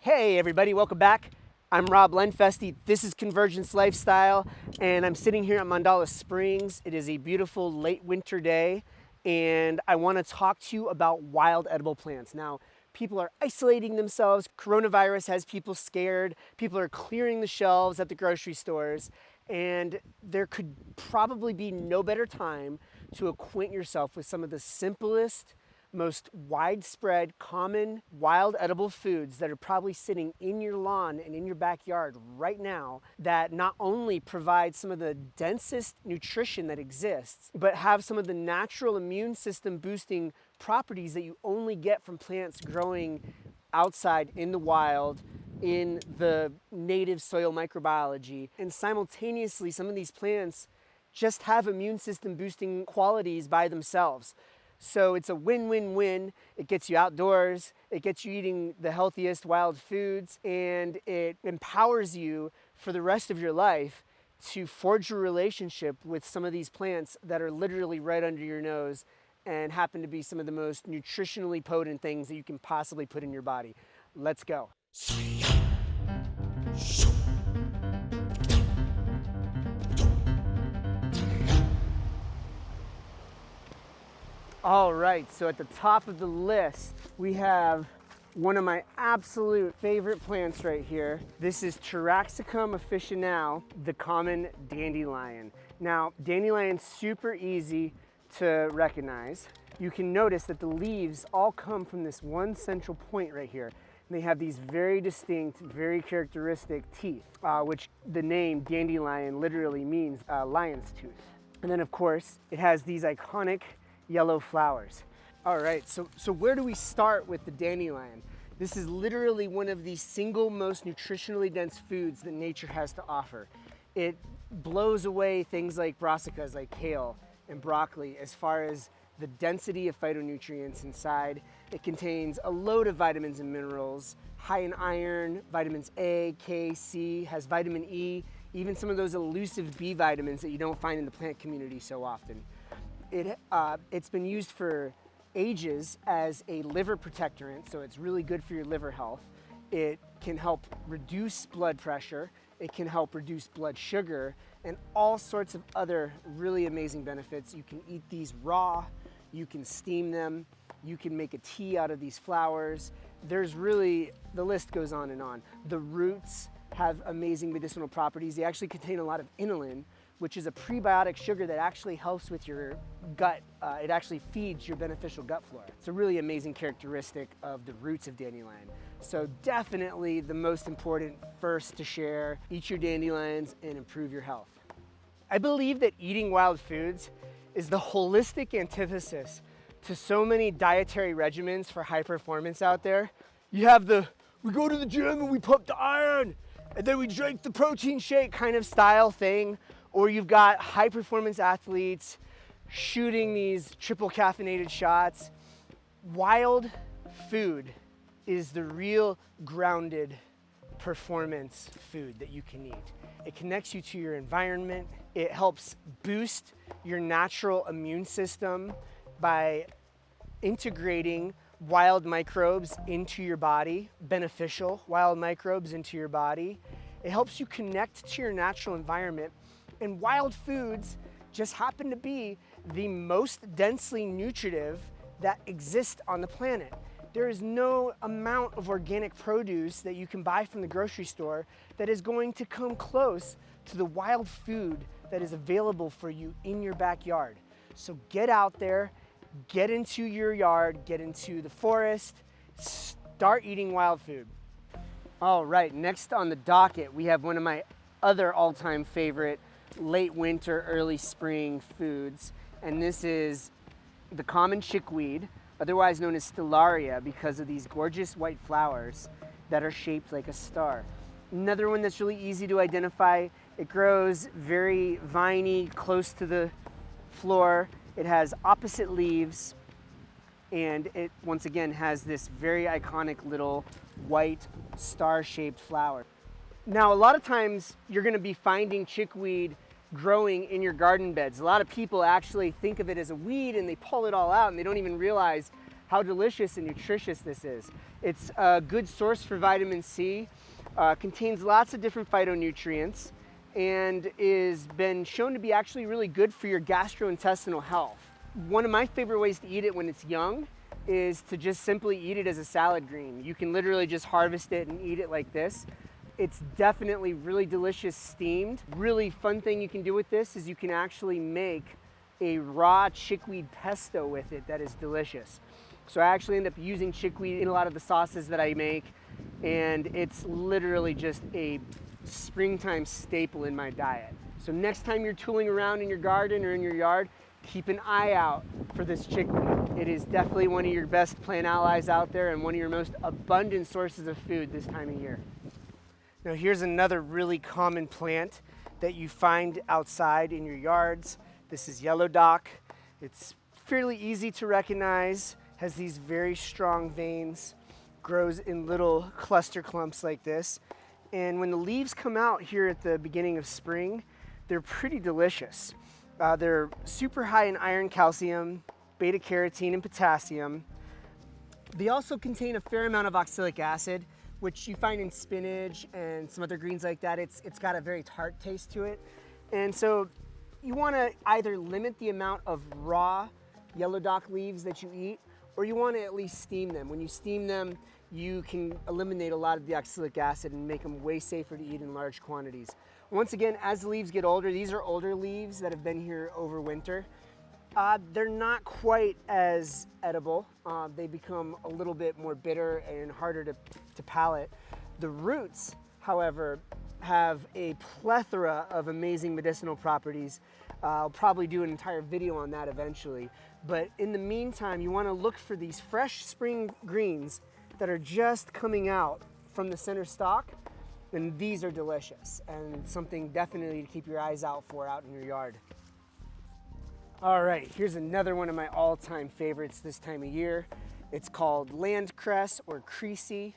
Hey everybody, welcome back. I'm Rob Lenfestey. This is Convergence Lifestyle, and I'm sitting here at Mandala Springs. It is a beautiful late winter day, and I want to talk to you about wild edible plants. Now, people are isolating themselves. Coronavirus has people scared. People are clearing the shelves at the grocery stores, and there could probably be no better time to acquaint yourself with some of the simplest, most widespread, common, wild edible foods that are probably sitting in your lawn and in your backyard right now that not only provide some of the densest nutrition that exists, but have some of the natural immune system boosting properties that you only get from plants growing outside in the wild, in the native soil microbiology. And simultaneously, some of these plants just have immune system boosting qualities by themselves. So it's a win-win-win. It gets you outdoors, it gets you eating the healthiest wild foods, and it empowers you for the rest of your life to forge a relationship with some of these plants that are literally right under your nose and happen to be some of the most nutritionally potent things that you can possibly put in your body. Let's go. All right, so at the top of the list, we have one of my absolute favorite plants right here. This is Taraxacum officinale, the common dandelion. Now, dandelion's super easy to recognize. You can notice that the leaves all come from this one central point right here. And they have these very distinct, very characteristic teeth, which the name dandelion literally means lion's tooth. And then of course, it has these iconic yellow flowers. All right, so where do we start with the dandelion? This is literally one of the single most nutritionally dense foods that nature has to offer. It blows away things like brassicas, like kale and broccoli, as far as the density of phytonutrients inside. It contains a load of vitamins and minerals, high in iron, vitamins A, K, C, has vitamin E, even some of those elusive B vitamins that you don't find in the plant community so often. It's been used for ages as a liver protectorant, so it's really good for your liver health. It can help reduce blood pressure, it can help reduce blood sugar, and all sorts of other really amazing benefits. You can eat these raw, you can steam them, you can make a tea out of these flowers. There's really, the list goes on and on. The roots have amazing medicinal properties. They actually contain a lot of inulin, which is a prebiotic sugar that actually helps with your gut. It actually feeds your beneficial gut flora. It's a really amazing characteristic of the roots of dandelion. So definitely the most important first to share. Eat your dandelions and improve your health. I believe that eating wild foods is the holistic antithesis to so many dietary regimens for high performance out there. You have we go to the gym and we pump the iron, and then we drink the protein shake kind of style thing. Or you've got high performance athletes shooting these triple caffeinated shots. Wild food is the real grounded performance food that you can eat. It connects you to your environment. It helps boost your natural immune system by integrating wild microbes into your body, beneficial wild microbes into your body. It helps you connect to your natural environment. And wild foods just happen to be the most densely nutritive that exist on the planet. There is no amount of organic produce that you can buy from the grocery store that is going to come close to the wild food that is available for you in your backyard. So get out there, get into your yard, get into the forest, start eating wild food. All right, next on the docket, we have one of my other all-time favorite late winter, early spring foods, and this is the common chickweed, otherwise known as stellaria because of these gorgeous white flowers that are shaped like a star. Another one that's really easy to identify. It grows very viney, close to the floor. It has opposite leaves, and it once again has this very iconic little white star-shaped flower. Now, a lot of times you're going to be finding chickweed growing in your garden beds. A lot of people actually think of it as a weed and they pull it all out and they don't even realize how delicious and nutritious this is. It's a good source for vitamin C, contains lots of different phytonutrients, and is been shown to be actually really good for your gastrointestinal health. One of my favorite ways to eat it when it's young is to just simply eat it as a salad green. You can literally just harvest it and eat it like this. It's definitely really delicious steamed. Really fun thing you can do with this is you can actually make a raw chickweed pesto with it that is delicious. So I actually end up using chickweed in a lot of the sauces that I make, and it's literally just a springtime staple in my diet. So next time you're tooling around in your garden or in your yard, keep an eye out for this chickweed. It is definitely one of your best plant allies out there and one of your most abundant sources of food this time of year. Now here's another really common plant that you find outside in your yards. This is yellow dock. It's fairly easy to recognize, has these very strong veins, grows in little cluster clumps like this. And when the leaves come out here at the beginning of spring, they're pretty delicious. They're super high in iron, calcium, beta carotene, and potassium. They also contain a fair amount of oxalic acid, which you find in spinach and some other greens like that. It's got a very tart taste to it. And so you want to either limit the amount of raw yellow dock leaves that you eat, or you want to at least steam them. When you steam them, you can eliminate a lot of the oxalic acid and make them way safer to eat in large quantities. Once again, as the leaves get older, these are older leaves that have been here over winter. They're not quite as edible. They become a little bit more bitter and harder to palate. The roots, however, have a plethora of amazing medicinal properties. I'll probably do an entire video on that eventually. But in the meantime, you want to look for these fresh spring greens that are just coming out from the center stalk, and these are delicious and something definitely to keep your eyes out for out in your yard. All right, here's another one of my all-time favorites this time of year. It's called land cress or creasy,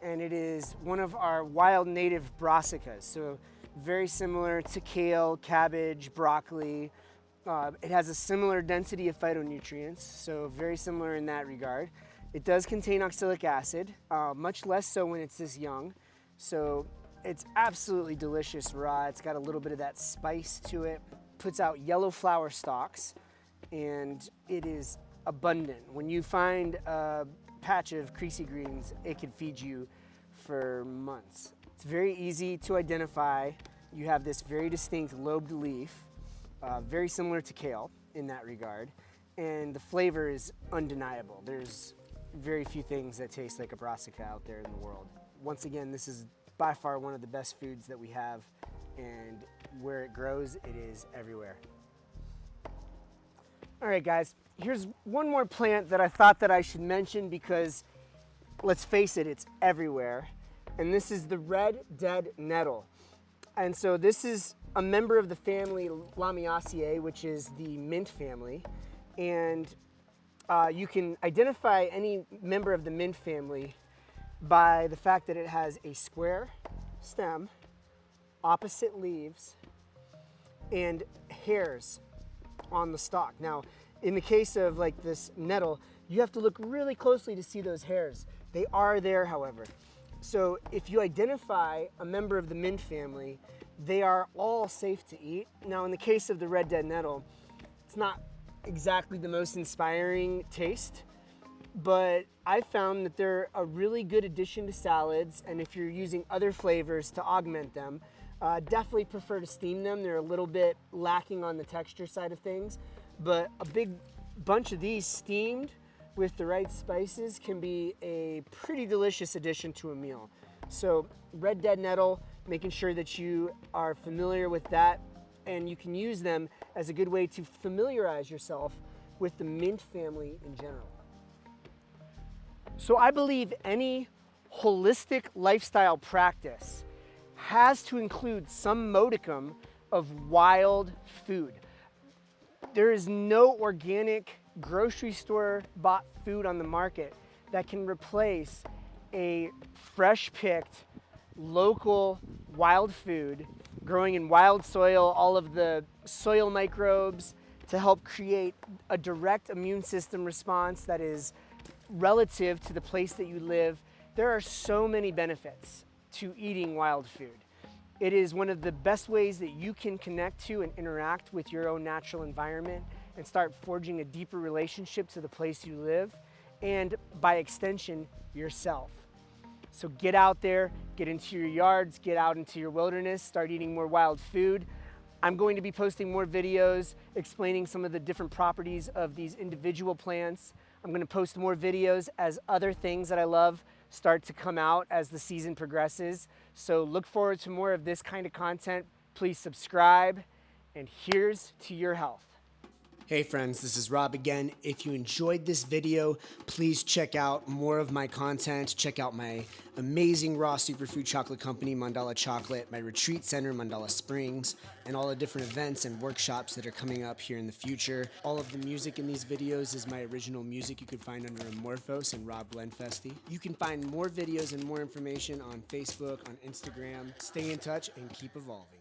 and it is one of our wild native brassicas. So very similar to kale, cabbage, broccoli. It has a similar density of phytonutrients, so very similar in that regard. It does contain oxalic acid, much less so when it's this young. So it's absolutely delicious raw. It's got a little bit of that spice to it. Puts out yellow flower stalks, and it is abundant. When you find a patch of creasy greens, it can feed you for months. It's very easy to identify. You have this very distinct lobed leaf, very similar to kale in that regard, and the flavor is undeniable. There's very few things that taste like a brassica out there in the world. Once again, this is by far one of the best foods that we have, and where it grows, it is everywhere. All right, guys, here's one more plant that I thought that I should mention because, let's face it, it's everywhere. And this is the red dead nettle. And so this is a member of the family Lamiaceae, which is the mint family. And you can identify any member of the mint family by the fact that it has a square stem, opposite leaves, and hairs on the stalk. Now, in the case of like this nettle, you have to look really closely to see those hairs. They are there, however. So if you identify a member of the mint family, they are all safe to eat. Now, in the case of the red dead nettle, it's not exactly the most inspiring taste, but I found that they're a really good addition to salads, and if you're using other flavors to augment them, definitely prefer to steam them. They're a little bit lacking on the texture side of things, but a big bunch of these steamed with the right spices can be a pretty delicious addition to a meal. So red dead nettle, making sure that you are familiar with that, and you can use them as a good way to familiarize yourself with the mint family in general. So I believe any holistic lifestyle practice has to include some modicum of wild food. There is no organic grocery store bought food on the market that can replace a fresh picked local wild food growing in wild soil, all of the soil microbes to help create a direct immune system response that is relative to the place that you live, there are so many benefits to eating wild food. It is one of the best ways that you can connect to and interact with your own natural environment and start forging a deeper relationship to the place you live, and by extension, yourself. So get out there, get into your yards, get out into your wilderness, start eating more wild food. I'm going to be posting more videos explaining some of the different properties of these individual plants. I'm going to post more videos as other things that I love start to come out as the season progresses. So look forward to more of this kind of content. Please subscribe, and here's to your health. Hey friends, this is Rob again. If you enjoyed this video, please check out more of my content. Check out my amazing raw superfood chocolate company, Mandala Chocolate, my retreat center, Mandala Springs, and all the different events and workshops that are coming up here in the future. All of the music in these videos is my original music you could find under Amorphos and Rob Lenfestey. You can find more videos and more information on Facebook, on Instagram. Stay in touch and keep evolving.